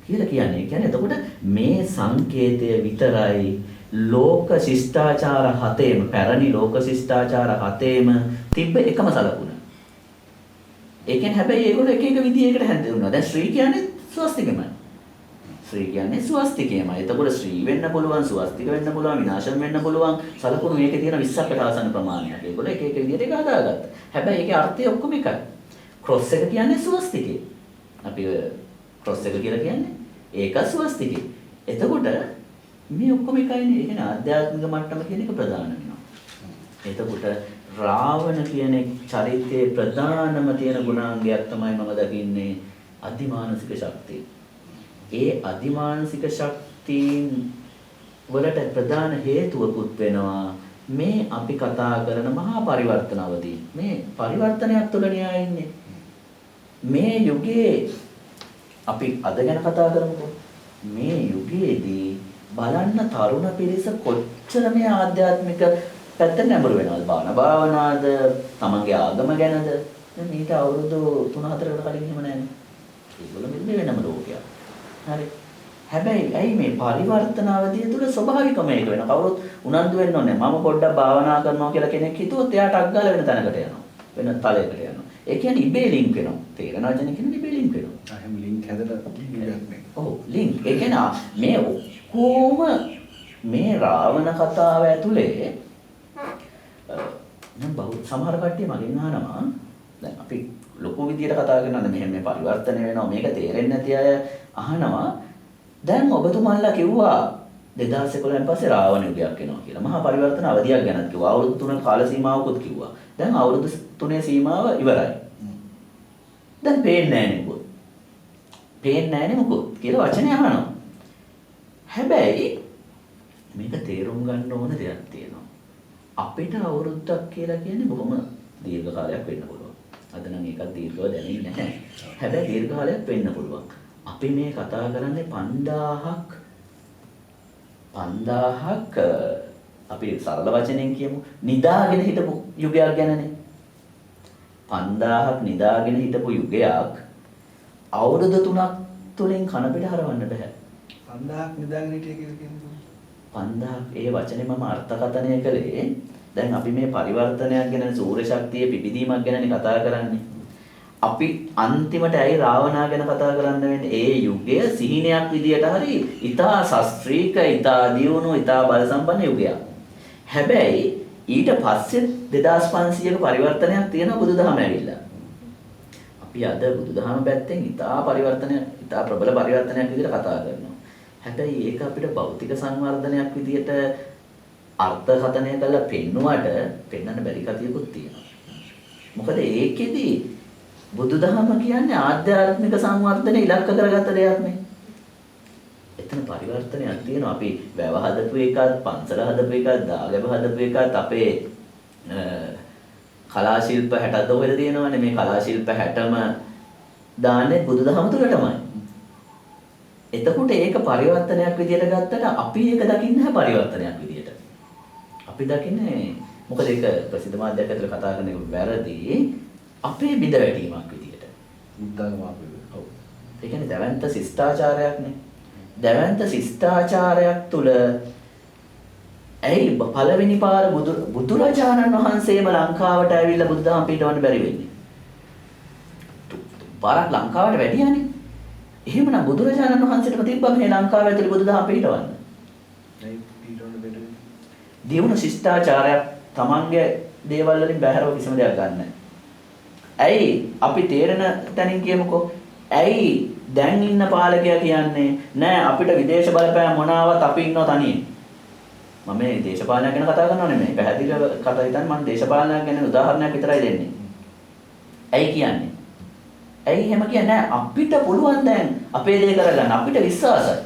කියලා කියන්නේ. කියන්නේ එතකොට මේ සංකේතය විතරයි ලෝක ශිෂ්ටාචාර හතේම පැරණි ලෝක ශිෂ්ටාචාර හතේම තිබ්බ එකම සලකුණ. ඒ කියන්නේ හැබැයි ඒගොල්ලෝ එක එක විදිහකට හැදෙන්නවා. දැන් ශ්‍රී කියන්නේ ස්වස්තිකමයි. ශ්‍රී කියන්නේ ස්වස්තිකයමයි. එතකොට ශ්‍රී වෙන්න පුළුවන්, ස්වස්තික වෙන්න පුළුවන්, විනාශම් වෙන්න පුළුවන්. සලකුණු මේකේ තියෙන 20කට ආසන්න ප්‍රමාණයක්. ඒගොල්ලෝ එක එක විදිහට ඒක හදාගත්තා. හැබැයි ඒකේ අර්ථය ඔක්කොම එකයි. ක්‍රොස් එක කියන්නේ ස්වස්තිකේ. අපි ක්‍රොස් එක කියලා කියන්නේ ඒක ස්වස්තිකේ. එතකොට මේ ඔක්කොම එකයිනේ. ඒ කියන්නේ ආධ්‍යාත්මික මට්ටම කියන එක ප්‍රධාන වෙනවා. එතකොට රාවණ කියන චරිතයේ ප්‍රධානම තියෙන ගුණාංගයක් තමයි මම දකින්නේ අධිමානසික ශක්තිය. ඒ අධිමානසික ශක්තියින් වලට ප්‍රධාන හේතුවකුත් වෙනවා මේ අපි කතා කරන මහා පරිවර්තන අවදී. මේ පරිවර්තනයක් තුළ න්‍යාය ඉන්නේ. මේ යුගයේ අපි අද ගැන කතා කරමුකෝ. මේ යුගයේදී බලන්න තරුණ පිරිස කොච්චර මේ ආධ්‍යාත්මික පැත්ත නැඹුරු වෙනවද? භාවනාද, තමන්ගේ ආගම ගැනද? දැන් ඊට අවුරුදු 3-4කට කලින් එහෙම නැහැ. ඒගොල්ලෝ මෙන්න වෙනම ලෝකයක්. හරි. හැබැයි ඇයි මේ පරිවර්තන අවධිය තුල ස්වභාවිකම ඒක වෙනවා. කවුරුත් උනන්දු වෙන්න ඕනේ. මම පොඩ්ඩක් භාවනා කරනවා කියලා කෙනෙක් හිතුවොත් එයාට අග්ගාල වෙන තැනකට යනවා. වෙන තලයකට යනවා. ඒ කියන්නේ ඉබේ ලින්ක් වෙනවා. තේරෙන වචන කියන්නේ ඉබේ ලින්ක් වෙනවා. එහෙම ලින්ක් හැදලා ඉන්නේ. ඔව් ලින්ක්. ඒ කියන්නේ මේ ඔක්කොම මේ රාවණ කතාව ඇතුලේ නම් සමහර කට්ටිය මගෙන් අහනවා දැන් අපි ලොකු විදියට කතා කරනවානේ මෙහෙම මේ පරිවර්තන වෙනවා මේක තේරෙන්නේ නැති අය අහනවා දැන් ඔබතුමන්ලා කිව්වා 2011න් පස්සේ රාවණ යුගයක් එනවා කියලා. මහා පරිවර්තන අවධියක් ගැනත් කිව්වා. අවුරුදු 3 කාල සීමාවකුත් කිව්වා. දැන් අවුරුදු 3 සීමාව ඉවරයි. දැන් පේන්නේ නැහැ නේ පේන්නේ නැහැ නේ මොකද කියලා වචනේ අහනවා. හැබැයි මේක තේරුම් ගන්න ඕන දෙයක් තියෙනවා. අපිට අවුරුද්දක් කියලා කියන්නේ බොහොම දීර්ඝ කාලයක් වෙන්න පුළුවන්. අද නම් ඒකත් දීර්ඝව දැනෙන්නේ නැහැ. හැබැයි දීර්ඝ කාලයක් වෙන්න පුළුවන්. අපි මේ කතා කරන්නේ 5000ක් අපි සරල වචනෙන් කියමු නිදාගෙන හිටපු යුගයක් ගැනනේ. 5000ක් නිදාගෙන හිටපු යුගයක් අවුරුදු 3ක් තුලින් කන පිට හරවන්න බෑ. 5000ක් නිදාගෙන හිටිය කියලා කියන්නේ 5000ක් ඒ වචනේ මම අර්ථකථනය කළේ දැන් අපි මේ පරිවර්තනයක් ගැන සූර්ය ශක්තිය පිබිදීමක් ගැනනේ කතා කරන්නේ. අපි අන්තිමට ඇයි රාවණා ගැන කතා කරන්න වෙන්නේ? ඒ යුගය සිහිනයක් විදියට හරි ඊටා ශාස්ත්‍රීක, ඊටා දියුණු, ඊටා බල සම්පන්න යුගයක්. හැබැයි ඊට පස්සේ 2500ක පරිවර්තනයක් තියෙනවා බුදුදහම ඇවිල්ලා. අපි අද බුදුදහම පැත්තෙන් ඊටා පරිවර්තනයක්, ඊටා ප්‍රබල පරිවර්තනයක් විදියට කතා කරනවා. හැබැයි ඒක අපිට භෞතික සංවර්ධනයක් විදියට අර්ථකථනය කරලා පෙන්නුවට පෙන්වන්න බැරි කතියකුත් තියෙනවා. මොකද ඒකෙදි බුදුදහම කියන්නේ ආධ්‍යාත්මික සංවර්ධනය ඉලක්ක කරගත්ත දෙයක් නේ. එතන පරිවර්තනයක් තියෙනවා. අපි වැව හදපු එකත්, පන්සල හදපු එකත්, දාගැබ හදපු එකත් අපේ කලා ශිල්ප 60ක් ඔහෙල තියෙනවානේ. මේ කලා ශිල්ප 60ම දාන්නේ බුදුදහම තුලටමයි. එතකොට ඒක පරිවර්තනයක් විදියට ගත්තට අපි ඒක දකින්නේ නැහැ පරිවර්තනයක් විදියට. අපි දකින්නේ මොකද ඒක ප්‍රසිද්ධ මාධ්‍යයක් ඇතුළේ කතා කරන එක වැරදි. අපේ බිඳ වැටීමක් විදියට. බුද්ධාගම අපේ. ඔව්. ඒ කියන්නේ දැවැන්ත ශිෂ්ටාචාරයක්නේ. දැවැන්ත ශිෂ්ටාචාරයක් තුල ඇයි පළවෙනි පාර බුදුරජාණන් වහන්සේම ලංකාවට ඇවිල්ලා බුදුදහම පිටවන්න බැරි වෙන්නේ? පාරක් ලංකාවට වැඩියානේ. එහෙමනම් බුදුරජාණන් වහන්සේටම තිබ්බා මේ ලංකාව ඇතුලේ බුදුදහම පිටවන්න. ඒ පිටවන්න බැරි. දියුණු ශිෂ්ටාචාරයක් තමන්ගේ දේවල් වලින් බැහැරව කිසිම දෙයක් ගන්න නැහැ. ඇයි අපි තේරෙන තැනින් කියමුකෝ. ඇයි දැන් ඉන්න පාලකයා කියන්නේ නෑ අපිට විදේශ බලපෑම් මොනවාවත් අපි ඉන්නව තනියෙන්. මම මේ දේශපාලනයක් ගැන කතා කරනව නෙමෙයි. පැහැදිලිව කතා හිතන්නේ මම දේශපාලනයක් ගැන උදාහරණයක් විතරයි දෙන්නේ. ඇයි කියන්නේ? ඇයි එහෙම කියන්නේ අපිට පුළුවන් දැන් අපේ දේ කරගන්න අපිට විශ්වාසයි.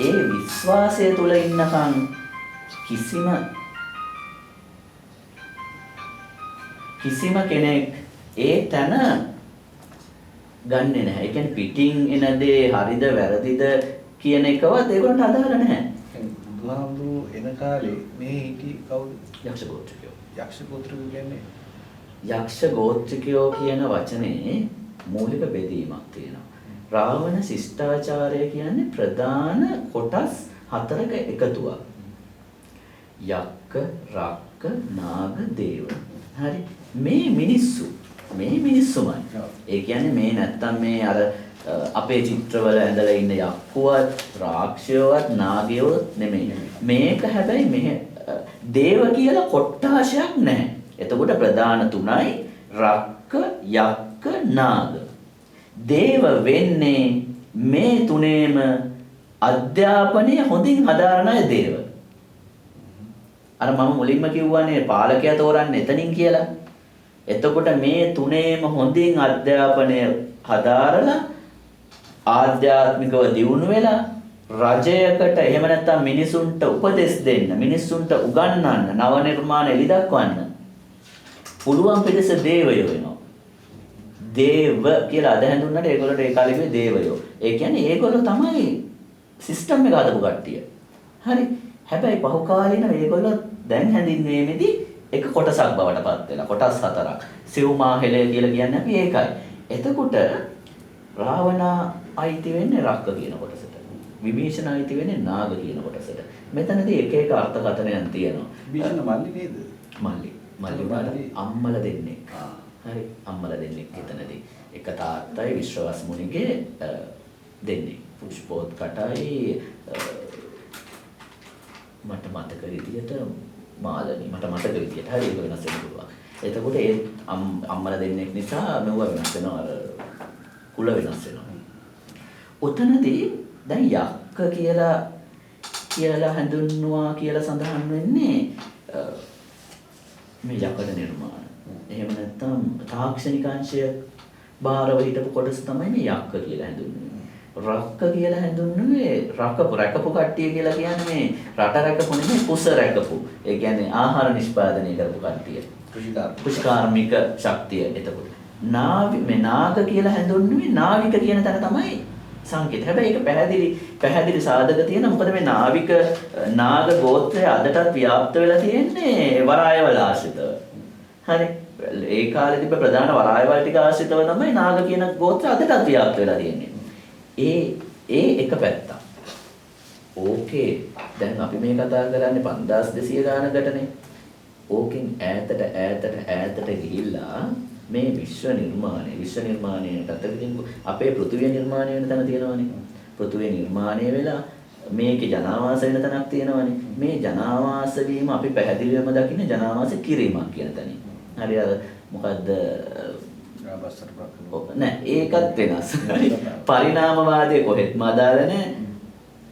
ඒ විශ්වාසය තුල ඉන්නකම් කිසිම කෙනෙක් ඒ තැන ගන්නෙ නැහැ. ඒ කියන්නේ පිටින් එන දේ හරිද වැරදිද කියන එකවත් ඒගොල්ලන්ට අදාළ නැහැ. බුදුහාමුදුරුවෝ එන කාලේ මේ හිටි කවුද? යක්ෂ ගෝත්‍රිකයෝ. යක්ෂ ගෝත්‍රිකයෝ කියන්නේ යක්ෂ ගෝත්‍රිකයෝ කියන වචනේ මූලික බෙදීමක් තියෙනවා. රාවණ ශිෂ්ටාචාරය කියන්නේ ප්‍රධාන කොටස් 4ක එකතුවක්. යක්ක, රක්ක, නාග, දේව. හරි. මේ මිනිස්සුමයි. ඒ කියන්නේ මේ නැත්තම් මේ අර අපේ චිත්‍රවල ඇඳලා ඉන්න යක්කුවත්, රාක්ෂයවත්, නාගයවත් නෙමෙයි. මේක හැබැයි මෙහෙ දේව කියලා කොට්ටාශයක් නැහැ. එතකොට ප්‍රධාන තුනයි රක්ක, යක්ක, නාග. දේව වෙන්නේ මේ තුනේම අධ්‍යාපනය හොඳින් හදාරන අය දේව. අර මම මුලින්ම කිව්වනේ පාලකයා තෝරන්නේ එතනින් කියලා. එතකොට මේ තුනේම හොඳින් අධ්‍යාපනය හදාරලා ආධ්‍යාත්මිකව දියුණු වෙලා රජයකට එහෙම නැත්නම් මිනිසුන්ට උපදෙස් දෙන්න, මිනිසුන්ට උගන්වන්න, නව නිර්මාණ එලි දක්වන්න පුළුවන් පිටස දේවයෝ වෙනවා. දේව කියලා අද හැඳුන්වන්නට ඒගොල්ලෝ ඒ කාලේ කිව්වේ දේවයෝ. ඒ කියන්නේ ඒගොල්ලෝ තමයි සිස්ටම් එක හදපු කට්ටිය. හරි. හැබැයි පහු කාලේන මේගොල්ලෝ දැන් හැඳින්වීමේදී එක කොටසක් බවට පත් වෙලා කොටස් 4ක්. සිව්මාහෙලය කියලා කියන්නේ අපි ඒකයි. එතකොට රාවණා අයිති වෙන්නේ රක්ක කියන කොටසට. විභීෂණ අයිති වෙන්නේ නාග කියන කොටසට. මෙතනදී එක එක අර්ථකථනයන් තියෙනවා. විභීෂණ මල්ලි නේද? මල්ලි වල අම්මල දෙන්නේ. හරි. අම්මල දෙන්නේ එතනදී. එක තාත්තයි විශ්වවස් මුනිගේ දෙන්නේ. පුෂ්පෝත්කටයි මට මතක විදියට මාළනී මට මතක විදියට හරි ඒක වෙනස් වෙන්න පුළුවන්. එතකොට ඒ අම්මලා දෙන්නෙක් නිසා මෙව වෙනස් වෙනවා අර කුල වෙනස් වෙනවා. උතනදී දැන් යක්ක කියලා හඳුන්වනවා කියලා සඳහන් වෙන්නේ මේ යකඩ නිර්මාණ. එහෙම නැත්නම් තාක්ෂණික අංශය බාරව හිටපු කොටස තමයි මේ යක්ක කියලා හඳුන්වන්නේ. රක්ක කියලා හඳුන්වන්නේ රැකපු කට්ටිය කියලා කියන්නේ මේ රට රැකපු නෙමෙයි කුස රැකපු. ඒ කියන්නේ ආහාර නිෂ්පාදනය කරපු කට්ටිය. කෘෂිකාර්මික ශක්තිය. එතකොට නාග කියලා හඳුන්වන්නේ නාවික කියන තැන තමයි සංකේත. හැබැයි ඒක පැහැදිලි සාධක තියෙන මොකද මේ නාග ගෝත්‍රය අදටත් ව්‍යාප්ත වෙලා තියෙන්නේ වරායවල ආශ්‍රිතව. හරි. ඒ කාලේ තිබ්බ ප්‍රධාන වරායවල ටික ආශ්‍රිතව තමයි නාග කියන ගෝත්‍රය අදටත් ව්‍යාප්ත වෙලා තියෙන්නේ. ඒ එක පැත්තක්. ඕකේ දැන් අපි මේ කතා කරන්නේ 5200 ගානකටනේ. ඕකෙන් ඈතට ගිහිල්ලා මේ විශ්ව නිර්මාණයට අතරින් අපේ පෘථිවිය නිර්මාණය වෙන තැන තියෙනවානේ. පෘථිවිය නිර්මාණය වෙලා මේකේ ජනාවාස වෙන තැනක් තියෙනවානේ. මේ ජනාවාස වීම අපි පැහැදිලිවම දකින්නේ ජනාවාස කිරීමක් කියන තැනින්. හරි අර මොකද්ද නෑ ඒකත් වෙනස්. පරිණාමවාදයේ කොහෙත්ම අදාළ නෑ.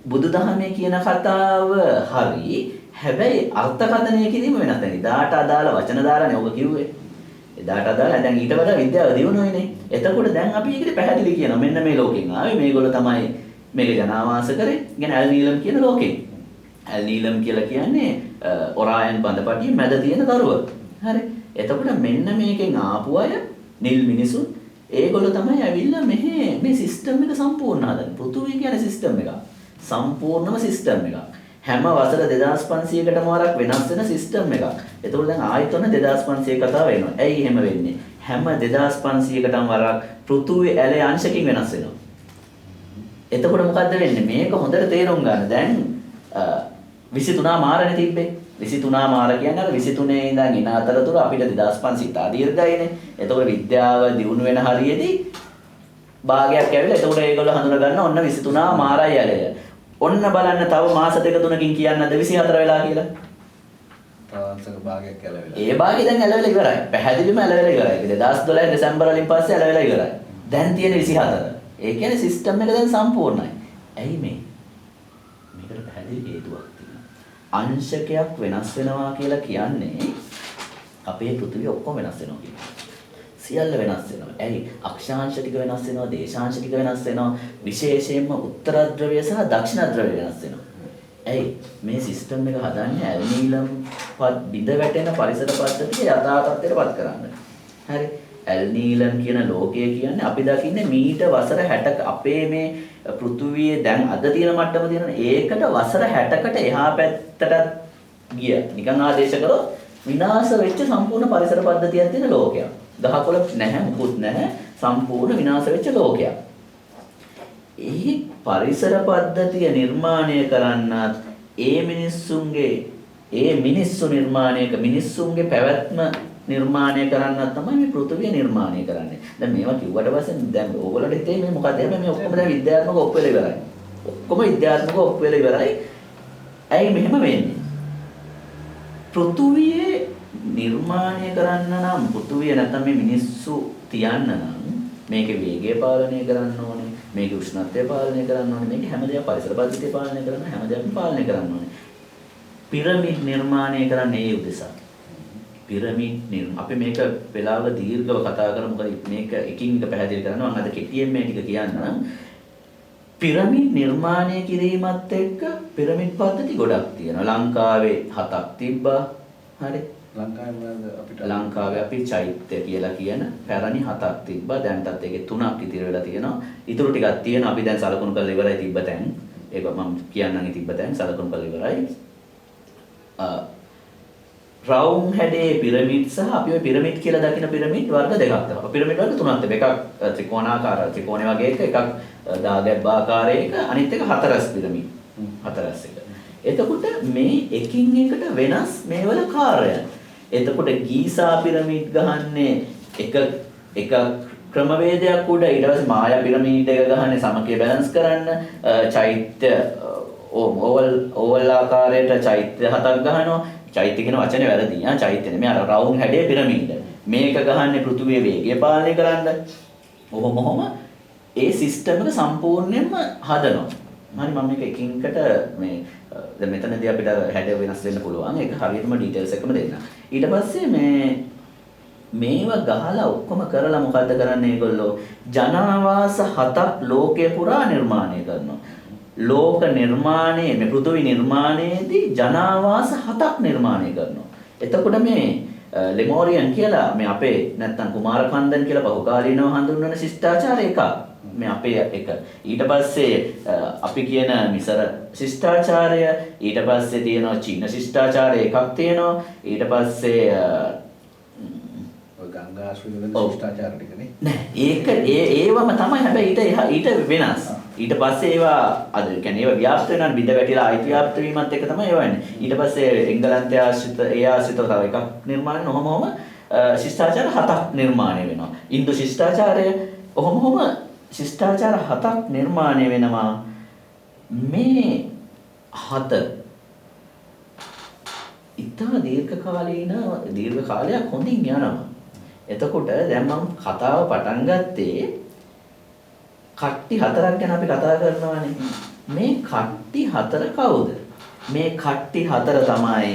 බුදුදහමේ කියන කතාව හරි. හැබැයි අර්ථකථනය කිරීම වෙනස්. දැන් ඉදාට අදාළ වචන දාලානේ ඔබ කිව්වේ. එදාට අදාළ දැන් ඊට වඩා විද්‍යාව දියුණුවනේ. එතකොට දැන් අපි ඒකට පැහැදිලි කියනවා. මෙන්න මේ ලෝකෙන් ආවේ මේගොල්ලෝ තමයි මේක ජනාවාස කරේ. කියන්නේ ඇල් නීලම් කියන ලෝකෙන්. ඇල් නීලම් කියලා කියන්නේ ඔරායන් බඳපටියේ මැද තියෙන දරුව. හරි. එතකොට මෙන්න මේකෙන් ආපු අය නිල් මිනිසුන් ඒගොල්ලෝ තමයි ඇවිල්ලා මේ සිස්ටම් එක සම්පූර්ණ හදන්නේ. පෘථුවිය කියන්නේ සිස්ටම් එකක්. සම්පූර්ණම සිස්ටම් එකක්. හැම වසර 2500කටම වරක් වෙනස් වෙන සිස්ටම් එකක්. එතකොට දැන් ආයෙත් ඔන්න 2500 කතාව වෙනවා. ඇයි එහෙම වෙන්නේ? හැම 2500කටම වරක් පෘථුවිය ඇලේ අංශකින් වෙනස් වෙනවා. එතකොට මොකද්ද වෙන්නේ? මේක හොඳට තේරුම් ගන්න. දැන් 23 මාරනේ තිබ්බේ. 23 මාර කියන්නේ අර 23 ඉඳන් ඉන අතරතුර අපිට 2500 දීර්ඝයිනේ. එතකොට විද්‍යාව දියුණු වෙන හරියේදී භාගයක් ඇවිල්ලා එතකොට ඒගොල්ලෝ හඳුනා ගන්න ඔන්න 23 මාරයි ඇලය. ඔන්න බලන්න තව මාස දෙක තුනකින් කියන්නද 24 වෙලා කියලා. තවන්සක භාගයක් ඇලවෙලා. ඒ භාගය දැන් ඇලවෙලා ඉවරයි. පැහැදිලිවම ඇලවෙලා ඉවරයි. 2012 දෙසැම්බර් වලින් පස්සේ ඇලවෙලා ඉවරයි. දැන් තියෙන 24. ඒ කියන්නේ සිස්ටම් එක දැන් සම්පූර්ණයි. ඇයි මේ? මේකට පැහැදිලි හේතුවක් තියෙනවා. අංශකයක් වෙනස් වෙනවා කියලා කියන්නේ අපේ පෘථිවිය ඔක්කොම වෙනස් වෙනවා කියන්නේ. සියල්ල වෙනස් වෙනවා. ඇයි? අක්ෂාංශ ටික වෙනස් වෙනවා, දේශාංශ ටික වෙනස් වෙනවා. විශේෂයෙන්ම උත්තර ද්‍රවය සහ දක්ෂිණ ද්‍රවය වෙනස් වෙනවා. ඇයි? මේ සිස්ටම් එක හදන්නේ ඇල්නීලම් බිඳ වැටෙන පරිසර පද්ධතිය යථා තත්ත්වයටපත් කරන්න. හරි. ඇල්නීලම් කියන ලෝකය කියන්නේ අපි දකින්නේ මීට වසර 60ක අපේ මේ පෘථුවියේ දැන් අද තියෙන මට්ටම තියෙන ඒකට වසර 60කට එහා පැත්තට ගිය. නිකන් ආදේශ කරොත් විනාශ වෙච්ච සම්පූර්ණ පරිසර පද්ධතියක් තියෙන ලෝකයක්. ගහකොළ නැහැ මුකුත් නැහැ සම්පූර්ණ විනාශ වෙච්ච ලෝකයක්. ඒ පරිසර පද්ධතිය නිර්මාණය කරන්නත් ඒ මිනිස්සු මිනිස්සුන්ගේ පැවැත්ම නිර්මාණය කරන්නත් තමයි මේ පෘථිවිය නිර්මාණය කරන්නේ. දැන් මේවා කිව්වට පස්සේ දැන් ඕගොල්ලෝ හිතේ මේ මොකද මේ ඔක්කොම දැන් විද්‍යාත්මක ඔප් වෙලා ඉවරයි. ඔක්කොම විද්‍යාත්මක ඔප් වෙලා ඉවරයි. ඇයි මෙහෙම වෙන්නේ? පෘථුවියේ නිර්මාණය කරන්න නම් පෘථුවිය නැත්නම් මේ මිනිස්සු තියන්න නම් මේකේ වේගය පාලනය කරන්න ඕනේ, මේකේ උෂ්ණත්වය පාලනය කරන්න ඕනේ, මේකේ හැමදේම පරිසර පද්ධතිය පාලනය කරන්න හැමදේම පාලනය කරන්න ඕනේ. පිරමිඩ් නිර්මාණය කරන්න ඒ උදෙසා. අපි මේක වෙලාවක දීර්ඝව කතා කරමු. මොකද මේක එකින් එක පැහැදිලි කරනවා. මම අද කෙටියෙන් මේ ටික කියන්නම්. පිරමිඩ් නිර්මාණය කිරීමත් එක්ක පිරමිඩ් පද්ධති ගොඩක් තියෙනවා. ලංකාවේ 7ක් තිබ්බා. හරි. ලංකාවේ අපි චෛත්‍ය කියලා කියන පැරණි 7ක් තිබ්බා. දැන්ටත් ඒකේ 3ක් ඉතිරි වෙලා තියෙනවා. ඉතුරු ටිකක් තියෙනවා. අපි දැන් සලකුණු කරලා ඉවරයි තිබ්බ තැන්. ඒක මම කියන්නම් තිබ්බ තැන් සලකුණු කරලා ඉවරයි. රවුම් හැඩේ පිරමිඩ් සහ අපි ඔය පිරමිඩ් කියලා දකින පිරමිඩ් වර්ග දෙකක් තමයි. පිරමිඩ් වර්ග තුනක් තිබෙනවා. එකක් ත්‍රිකෝණාකාර ත්‍රිකෝණේ වගේ එකක් දාගැබ්බාකාරයක අනිත් එක හතරස් පිරමිඩ්. හතරස් එක. එතකොට මේ එකින් එකට වෙනස් මේවල කාර්යයන්. එතකොට ගීසා පිරමිඩ් ගහන්නේ එක ක්‍රමවේදයක් උඩ ඊට පස්සේ මායා පිරමිඩ් එක ගහන්නේ සමකය බැලන්ස් කරන්න චෛත්‍ය ඕවල් ආකාරයට චෛත්‍ය 7ක් ගහනවා. චෛත්‍ය කියන වචනේ වැරදි. චෛත්‍ය නෙමෙයි අර රවුම් හැඩයේ පිරමිඩ්. මේක ගහන්නේ පෘථුවියේ වේගය පාලනය කරන්න. ඔහොම ඒ සිස්ටම් එක සම්පූර්ණයෙන්ම හදනවා. හරි මම මේක එකින් එකට මේ දැන් මෙතනදී අපිට හැඩ වෙනස් වෙන්න පුළුවන්. ඒක හරියටම ඩීටේල්ස් එකම දෙන්න. ඊට පස්සේ මේව ගහලා ඔක්කොම කරලා මොකද්ද කරන්නේ ඒගොල්ලෝ? ජනාවාස 7ක් ලෝකේ පුරා නිර්මාණය කරනවා. ලෝක නිර්මාණයේ මේ පෘථිවි නිර්මාණයේදී ජනාවාස 7ක් නිර්මාණය කරනවා. එතකොට මේ ලෙමෝරියන් කියලා මේ අපේ නැත්තම් කුමාරකන්දන් කියලා බහුකාලීනව හඳුන්වන ශිෂ්ටාචාර එකක්. මේ අපේ එක. ඊට පස්සේ අපි කියන මිසර ශිෂ්ටාචාරය, ඊට පස්සේ තියෙනවා චීන ශිෂ්ටාචාරය එකක් තියෙනවා. ඊට පස්සේ ගංගාශ්‍රී වල ශිෂ්ටාචාර ටිකනේ. නෑ ඒවම තමයි. හැබැයි ඊට වෙනස්. ඊට පස්සේ ඒවා අද කියන්නේ ඒවා ව්‍යාප්ත වෙනවා බිඳ වැටිලා ආයිති ව්‍යාප්ත වීමත් එක තමයි ඒවා වෙන්නේ. ඊට පස්සේ එංගලන්තය ආශ්‍රිතව තව එකක් නිර්මාණය නොහොමම ශිෂ්ටාචාර 7ක් නිර්මාණය වෙනවා. ඉන්දු ශිෂ්ටාචාරය ඔහොම ශිෂ්ටාචාර 7ක් නිර්මාණය වෙනවා. මේ 7 ඉතා දීර්ඝ කාලයක් හොඳින් යනවා. එතකොට දැන් මම කතාව පටන් ගත්තේ කට්ටි 4ක් ගැන අපි කතා කරනවානේ. මේ කට්ටි 4 කවුද? මේ කට්ටි 4 තමයි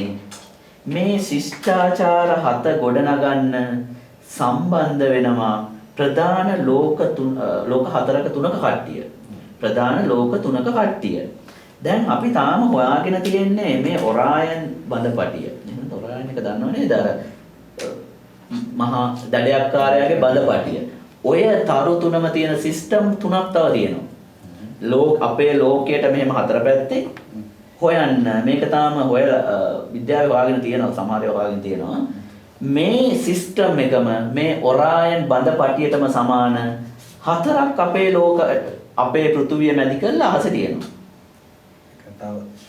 මේ ශිෂ්ටාචාර 7 ගොඩනගන්න සම්බන්ධ වෙනවා ප්‍රධාන ලෝක 4ක 3ක කට්ටිය. ප්‍රධාන ලෝක 3ක කට්ටිය. දැන් අපි තාම හොයාගෙන තියෙන්නේ මේ ඔරායන් බඳපටිය. එහෙනම් ඔරායන් එක දන්නව නේද? අර මහා දඩයක්කාරයාගේ බඳපටිය. ඔය තරු තුනම තියෙන සිස්ටම් 3ක් තව තියෙනවා. අපේ ලෝකයට මෙහෙම 4 පැත්තේ හොයන්න මේක තාම හොයලා විද්‍යාවේ හොයාගෙන තියෙනවා. සමහරව හොයාගෙන තියෙනවා. මේ සිස්ටම් එකම මේ ඔරායන් බඳපටියටම සමාන 4ක් අපේ පෘථුවිය මැදි කරලා අහසේ තියෙනවා.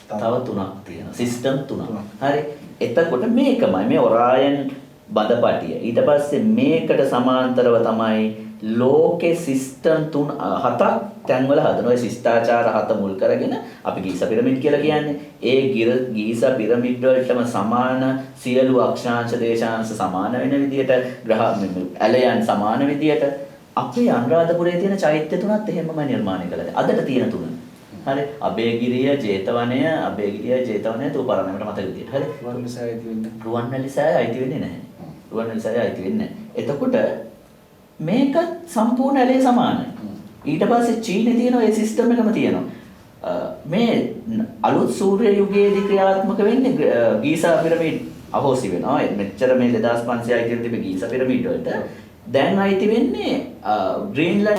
තව 3ක් තියෙනවා. සිස්ටම් 3ක්. හරි. එතකොට මේකමයි මේ ඔරායන් බඳපටිය. ඊට පස්සේ මේකට සමාන්තරව තමයි ලෝකේ සිස්ටම් 7ක් තැන්වල හදන ඔය ශිෂ්ටාචාර 7 මුල් කරගෙන අපි ගීසා පිරමිඩ් කියලා කියන්නේ. ඒ ගීසා පිරමිඩ් වලටම සමාන සියලු අක්ෂාංශ දේශාංශ සමාන වෙන විදිහට ඇලයන් සමාන විදිහට අපේ අනුරාධපුරයේ තියෙන චෛත්‍ය තුනත් එහෙමම නිර්මාණය කළා. අදට තියෙන තුන. හරි. අබේගිරිය, ජේතවනය, තූපාරාමයට මතක විදිහට. හරි. රුවන්වැලිසෑය අයිති වෙන්නේ නැහැ. රුවන්වැලිසෑය අයිති වෙන්නේ නැහැ. එතකොට මේක සම්පූර්ණ ඇලේ සමානයි. ඊට පස්සේ චීනේ තියෙන ඒ සිස්ටම් එකම තියෙනවා. මේ අලුත් සූර්ය යුගයේදී ක්‍රියාත්මක වෙන්නේ ගීසා පිරමිඩ් අහෝසි වෙනවා. මෙච්චර මේ 2500 අයිති තිබෙ ගීසා පිරමිඩ් වලට දැන් අයිති වෙන්නේ ග්‍රීන්ලන්ඩ්